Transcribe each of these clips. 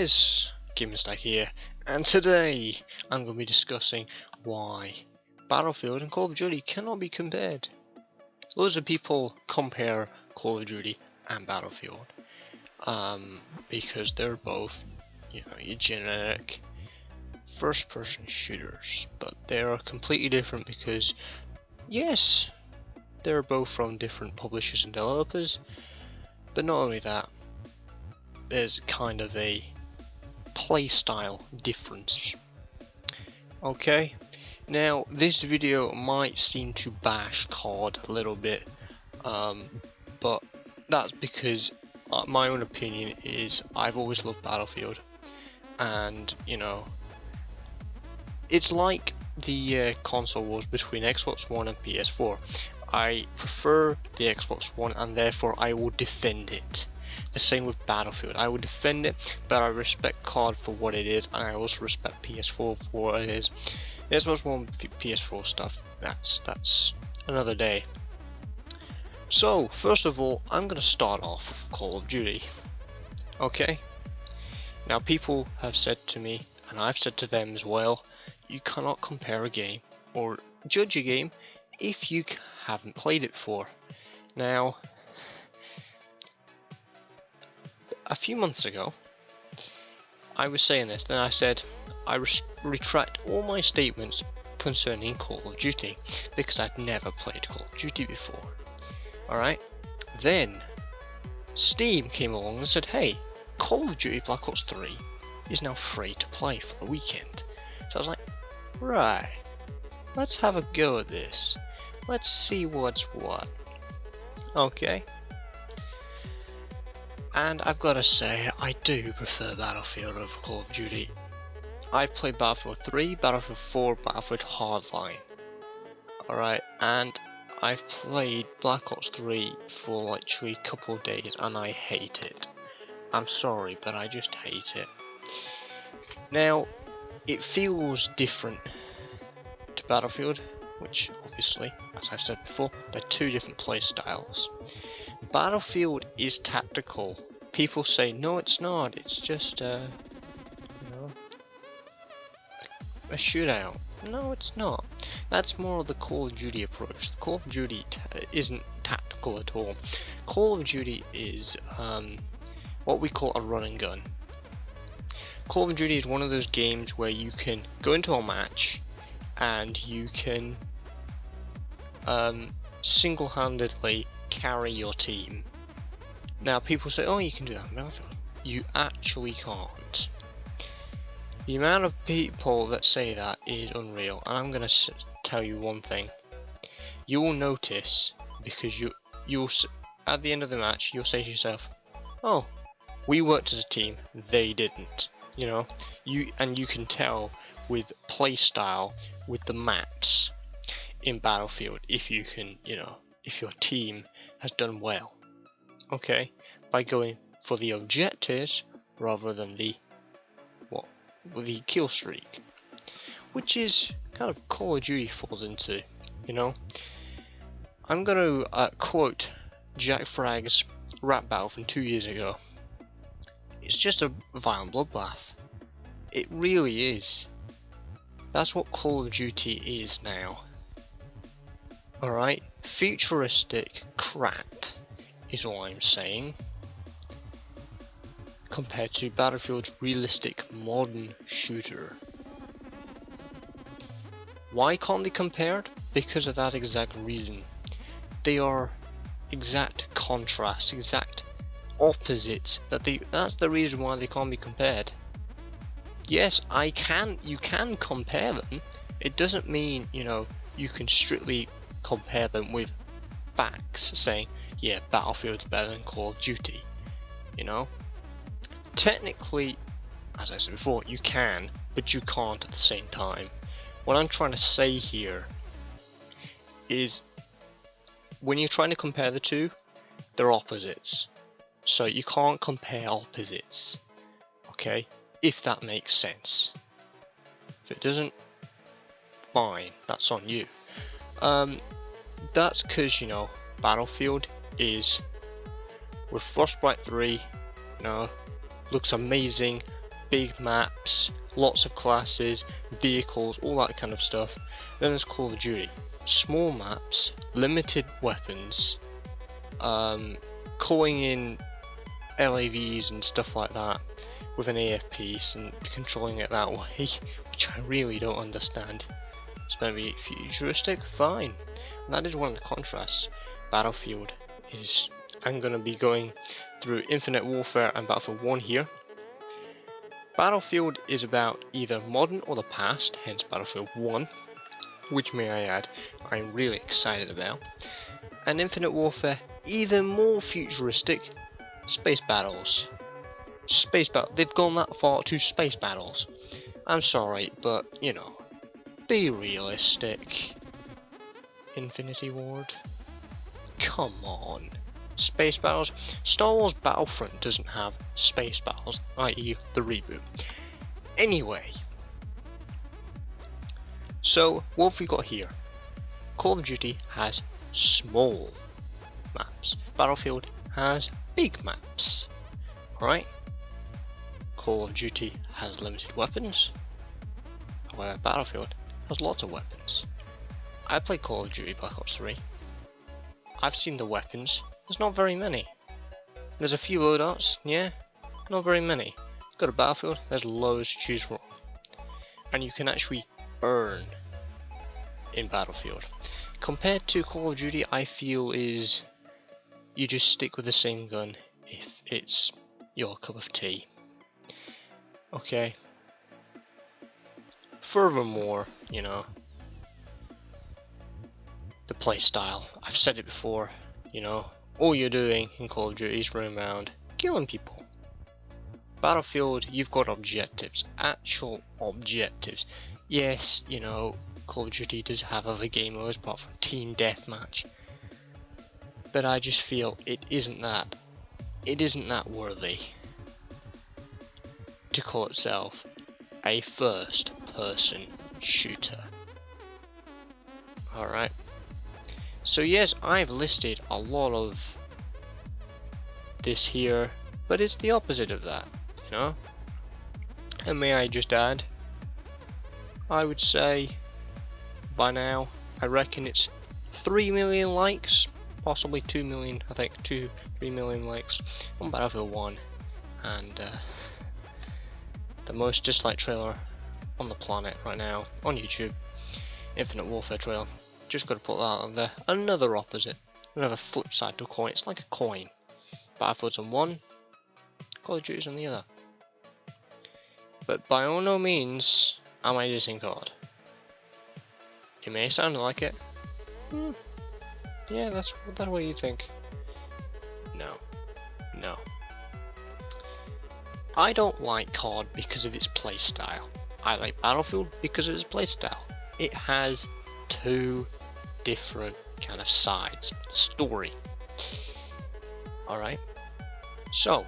guys, Stag here, and today I'm going to be discussing why Battlefield and Call of Duty cannot be compared. Loads of people compare Call of Duty and Battlefield because they're both, your generic first-person shooters, but they are completely different because, yes, they're both from different publishers and developers, but not only that, there's kind of a playstyle difference. Okay, now this video might seem to bash COD a little bit, but that's because my own opinion is I've always loved Battlefield, and it's like the console wars between Xbox One and PS4. I prefer the Xbox One, and therefore I will defend it. The same with Battlefield. I would defend it, but I respect COD for what it is, and I also respect PS4 for what it is. The Xbox One PS4 stuff, that's another day. So first of all, I'm going to start off with Call of Duty. Okay, now people have said to me, and I've said to them as well, you cannot compare a game or judge a game if you haven't played it before. Now, a few months ago, I was saying this, then I said I retract all my statements concerning Call of Duty because I'd never played Call of Duty before. Alright, then Steam came along and said, hey, Call of Duty Black Ops 3 is now free to play for the weekend. So I was like, right, let's have a go at this. Let's see what's what. Okay. And I've got to say, I do prefer Battlefield over Call of Duty. I've played Battlefield 3, Battlefield 4, Battlefield Hardline. Alright, and I've played Black Ops 3 for literally a couple of days and I hate it. I'm sorry, but I just hate it. Now, it feels different to Battlefield, which obviously, as I've said before, they're two different play styles. Battlefield is tactical. People say, no, it's not. It's just a shootout. No, it's not. That's more of the Call of Duty approach. The Call of Duty isn't tactical at all. Call of Duty is what we call a run and gun. Call of Duty is one of those games where you can go into a match and you can single-handedly carry your team. Now people say, oh, you can do that in Battlefield. You actually can't. The amount of people that say that is unreal, and I'm gonna tell you one thing. You will notice, because you'll at the end of the match you'll say to yourself, oh, we worked as a team, they didn't. You can tell with play style, with the maps in Battlefield, if you can, if your team has done well, okay, by going for the objectives rather than the kill streak, which is kind of Call of Duty falls into. I'm going to quote Jack Fragg's rap battle from 2 years ago. It's just a violent bloodbath. It really is. That's what Call of Duty is now. Alright, futuristic crap is all I'm saying, compared to Battlefield's realistic modern shooter. Why can't they compare it? Because of that exact reason. They are exact contrasts, exact opposites. That's the reason why they can't be compared. Yes, you can compare them. It doesn't mean, you can strictly compare them with facts, saying, yeah, Battlefield's better than Call of Duty. Technically, as I said before, you can, but you can't at the same time. What I'm trying to say here is, when you're trying to compare the two, they're opposites. So you can't compare opposites. Okay? If that makes sense. If it doesn't, fine, that's on you. That's because, Battlefield is with Frostbite 3, looks amazing, big maps, lots of classes, vehicles, all that kind of stuff. Then there's Call of Duty, small maps, limited weapons, calling in LAVs and stuff like that with an AF piece and controlling it that way, which I really don't understand. It's meant to be futuristic, fine. And that is one of the contrasts. Battlefield is, I'm going to be going through Infinite Warfare and Battlefield 1 here. Battlefield is about either modern or the past, hence Battlefield 1, which may I add, I'm really excited about. And Infinite Warfare, even more futuristic, space battles. They've gone that far to space battles. I'm sorry, but you know, be realistic. Infinity Ward, come on. Space battles. Star Wars Battlefront doesn't have space battles, i.e. the reboot. Anyway, so what have we got here? Call of Duty has small maps. Battlefield has big maps. Alright? Call of Duty has limited weapons, where Battlefield has lots of weapons. I played Call of Duty Black Ops 3. I've seen the weapons. There's not very many. There's a few loadouts, yeah, not very many. Go to Battlefield, there's loads to choose from. And you can actually earn in Battlefield. Compared to Call of Duty, I feel is you just stick with the same gun if it's your cup of tea. Okay. Furthermore, you know, the playstyle. I've said it before, you know, all you're doing in Call of Duty is running around killing people. Battlefield, you've got objectives, actual objectives. Yes, you know, Call of Duty does have other game modes apart from Team Deathmatch, but I just feel it isn't that worthy to call itself a first-person shooter. Alright. So yes, I've listed a lot of this here, but it's the opposite of that, you know? And may I just add, I would say by now, I reckon it's 3 million likes, possibly 2 million, I think 3 million likes on Battlefield 1, and the most disliked trailer on the planet right now on YouTube, Infinite Warfare trailer. Just gotta put that on there. Another opposite, another flip side to a coin. It's like a coin. Battlefield's on one, Call of Duty's on the other. But by no means am I dissing COD. It may sound like it. Yeah, that's what you think. No. I don't like COD because of its playstyle. I like Battlefield because of its playstyle. It has two different kind of sides of the story. Alright, so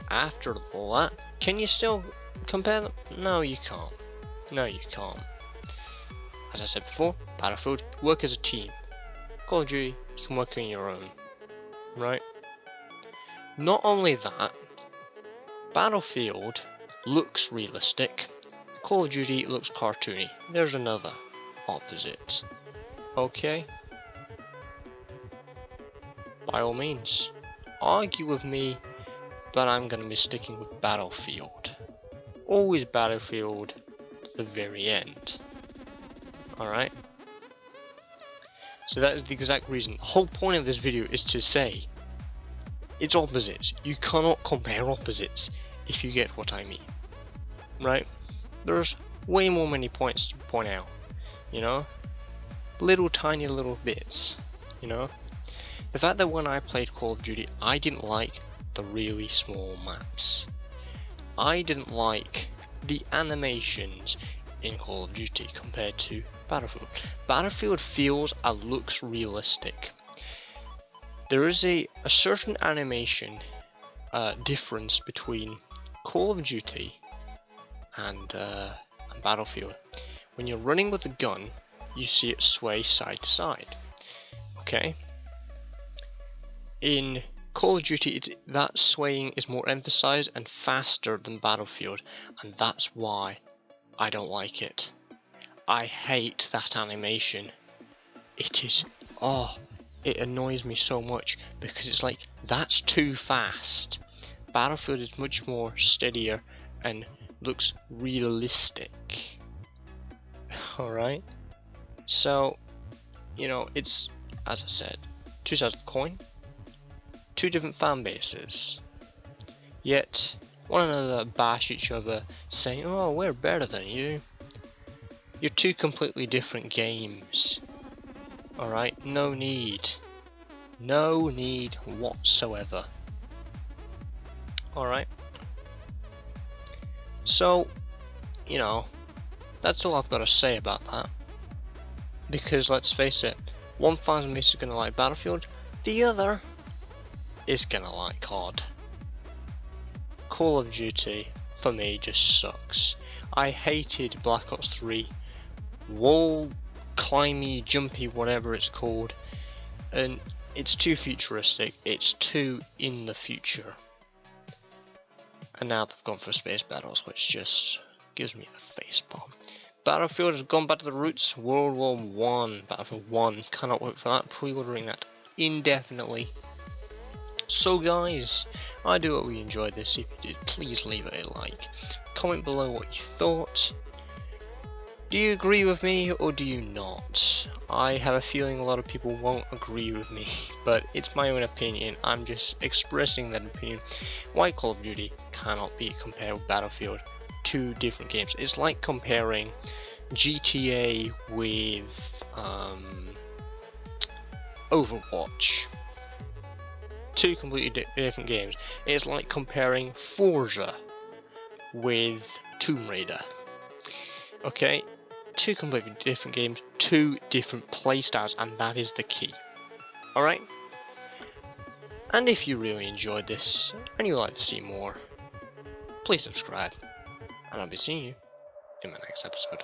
after all that, can you still compare them? No, you can't. As I said before, Battlefield, work as a team. Call of Duty, you can work on your own. Right? Not only that, Battlefield looks realistic, Call of Duty looks cartoony. There's another opposite. Okay? By all means, argue with me, but I'm going to be sticking with Battlefield. Always Battlefield to the very end. Alright? So that is the exact reason. The whole point of this video is to say it's opposites. You cannot compare opposites, if you get what I mean. Right? There's way more many points to point out. You know? Little tiny little bits. You know? The fact that when I played Call of Duty, I didn't like the really small maps. I didn't like the animations in Call of Duty compared to Battlefield. Battlefield feels and looks realistic. There is a certain animation difference between Call of Duty and Battlefield. When you're running with a gun, you see it sway side to side. Okay? In Call of Duty, that swaying is more emphasized and faster than Battlefield, and that's why I don't like it. I hate that animation. It is, oh, it annoys me so much because it's like, that's too fast. Battlefield is much more steadier and looks realistic. Alright? So, you know, it's, as I said, two sides of the coin, two different fan bases, yet one another bash each other saying, oh, we're better than you. You're two completely different games. Alright, no need whatsoever. Alright, so, you know, that's all I've got to say about that. Because let's face it, one fan base is going to like Battlefield, the other is going to like COD. Call of Duty, for me, just sucks. I hated Black Ops 3, wall climby, jumpy, whatever it's called, and it's too futuristic, it's too in the future. And now they've gone for space battles, which just gives me a facepalm. Battlefield has gone back to the roots. World War 1, Battlefield 1, cannot wait for that. Pre-ordering that indefinitely. So guys, I do hope you enjoyed this. If you did, please leave it a like. Comment below what you thought. Do you agree with me or do you not? I have a feeling a lot of people won't agree with me, but it's my own opinion. I'm just expressing that opinion. Why Call of Duty cannot be compared with Battlefield. Two different games. It's like comparing GTA with Overwatch. Two completely different games. It's like comparing Forza with Tomb Raider. Okay, two completely different games, two different playstyles, and that is the key. Alright? And if you really enjoyed this and you'd like to see more, please subscribe, and I'll be seeing you in my next episode.